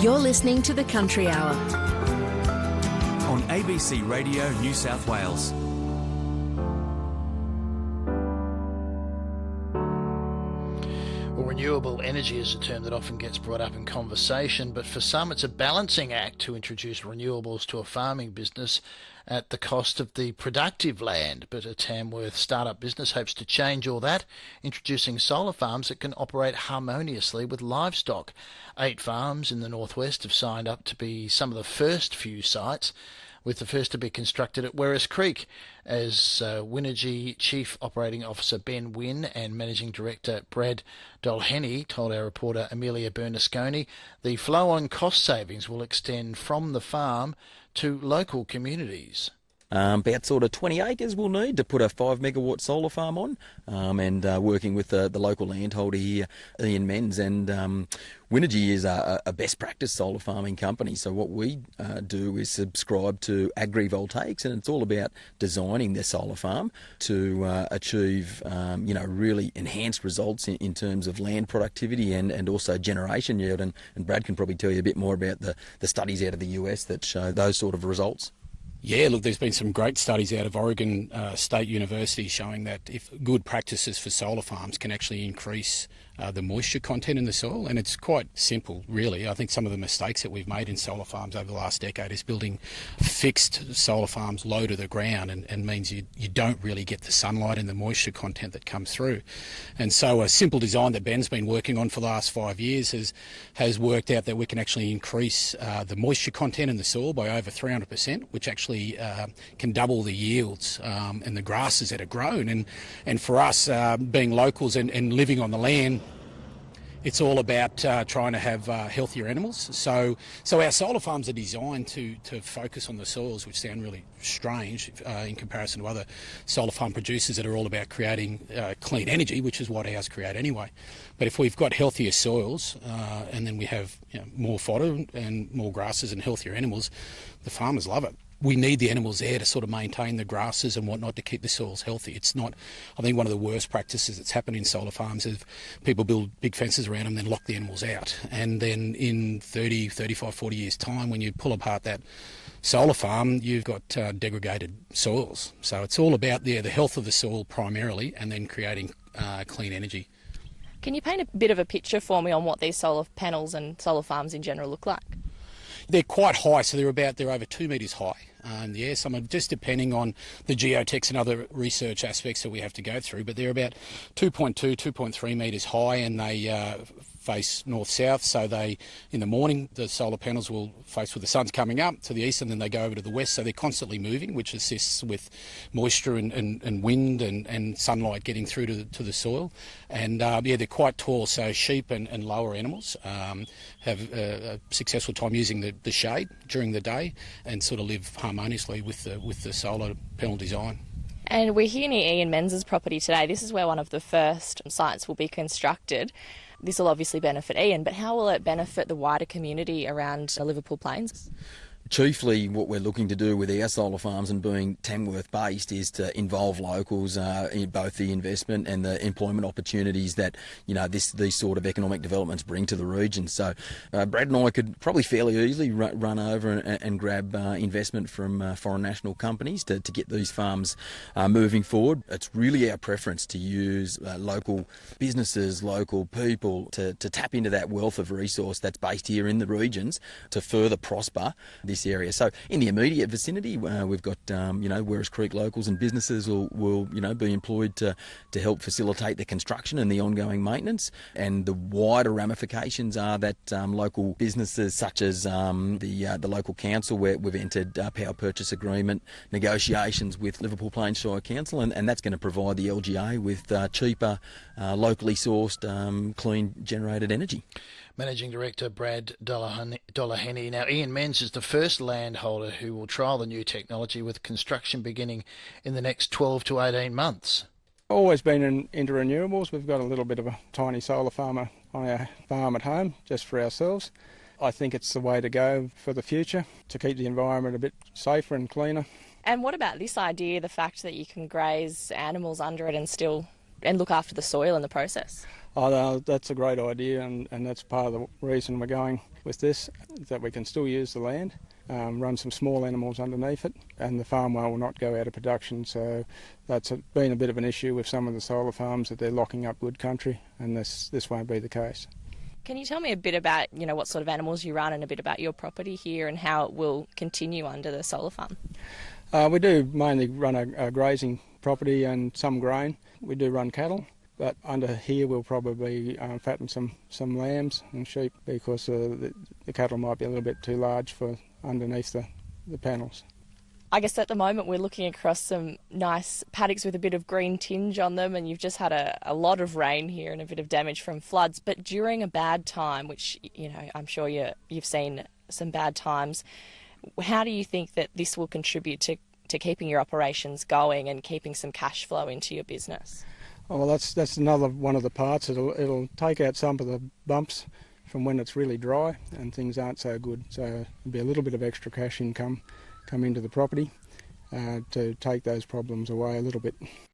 You're listening to The Country Hour on ABC Radio New South Wales. Well, renewable energy is a term that often gets brought up in conversation, but for some it's a balancing act to introduce renewables to a farming business at the cost of the productive land. But a Tamworth startup business hopes to change all that, introducing solar farms that can operate harmoniously with livestock. 8 farms in the northwest have signed up to be some of the first few sites, with the first to be constructed at Werris Creek, as Wynergy Chief Operating Officer Ben Wynne and Managing Director Brad Dolhenny told our reporter Amelia Bernasconi the flow-on cost savings will extend from the farm to local communities. About sort of 20 acres we'll need to put a 5 megawatt solar farm on, and working with the local landholder here, Ian Menz, and Wynergy is a best practice solar farming company. So what we do is subscribe to agrivoltaics, and it's all about designing the solar farm to achieve really enhanced results in terms of land productivity and also generation yield. And Brad can probably tell you a bit more about the studies out of the US that show those sort of results. Yeah, look, there's been some great studies out of Oregon State University showing that if good practices for solar farms can actually increase the moisture content in the soil, and it's quite simple, really. I think some of the mistakes that we've made in solar farms over the last decade is building fixed solar farms low to the ground, and means you don't really get the sunlight and the moisture content that comes through. And so a simple design that Ben's been working on for the last 5 years has worked out that we can actually increase the moisture content in the soil by over 300%, which actually can double the yields and the grasses that are grown. And for us, being locals and living on the land, it's all about trying to have healthier animals. So our solar farms are designed to focus on the soils, which sound really strange in comparison to other solar farm producers that are all about creating clean energy, which is what ours create anyway. But if we've got healthier soils and then we have more fodder and more grasses and healthier animals, the farmers love it. We need the animals there to sort of maintain the grasses and whatnot to keep the soils healthy. It's not, I think one of the worst practices that's happened in solar farms is people build big fences around them, then lock the animals out. And then in 30, 35, 40 years' time, when you pull apart that solar farm, you've got degraded soils. So it's all about the health of the soil primarily, and then creating clean energy. Can you paint a bit of a picture for me on what these solar panels and solar farms in general look like? They're quite high, so they're over 2 metres high. Some are just depending on the geotechs and other research aspects that we have to go through, but they're about 2.2, 2.3 metres high, and they face north-south. So in the morning, the solar panels will face with the sun's coming up to the east, and then they go over to the west. So they're constantly moving, which assists with moisture and wind and sunlight getting through to the soil. And they're quite tall. So sheep and lower animals have a successful time using the shade during the day and sort of live harmoniously with the solar panel design. And we're here near Ian Menz's property today. This is where one of the first sites will be constructed. This will obviously benefit Ian, but how will it benefit the wider community around the Liverpool Plains? Chiefly what we're looking to do with our solar farms and being Tamworth based is to involve locals in both the investment and the employment opportunities that these sort of economic developments bring to the region. So Brad and I could probably fairly easily run over and grab investment from foreign national companies to get these farms moving forward. It's really our preference to use local businesses, local people to tap into that wealth of resource that's based here in the regions to further prosper this area. So in the immediate vicinity, we've got Werris Creek locals and businesses will be employed to help facilitate the construction and the ongoing maintenance. And the wider ramifications are that local businesses such as the local council, where we've entered power purchase agreement negotiations with Liverpool Plains Shire Council, and that's going to provide the LGA with cheaper, locally sourced, clean generated energy. Managing Director Brad Dolhenny. Now, Ian Menz is the first landholder who will trial the new technology, with construction beginning in the next 12 to 18 months. Always been into renewables. We've got a little bit of a tiny solar farm on our farm at home, just for ourselves. I think it's the way to go for the future, to keep the environment a bit safer and cleaner. And what about this idea, the fact that you can graze animals under it and still and look after the soil in the process? Oh, no, that's a great idea, and that's part of the reason we're going with this, that we can still use the land, run some small animals underneath it, and the farm well will not go out of production. So that's been a bit of an issue with some of the solar farms, that they're locking up good country, and this won't be the case. Can you tell me a bit about, what sort of animals you run and a bit about your property here and how it will continue under the solar farm? We do mainly run a grazing property and some grain. We do run cattle. But under here we'll probably fatten some lambs and sheep, because the cattle might be a little bit too large for underneath the panels. I guess at the moment we're looking across some nice paddocks with a bit of green tinge on them, and you've just had a lot of rain here and a bit of damage from floods. But during a bad time, which I'm sure you've seen some bad times, how do you think that this will contribute to keeping your operations going and keeping some cash flow into your business? Oh, well, that's another one of the parts. It'll take out some of the bumps from when it's really dry and things aren't so good. So there'll be a little bit of extra cash income come into the property to take those problems away a little bit.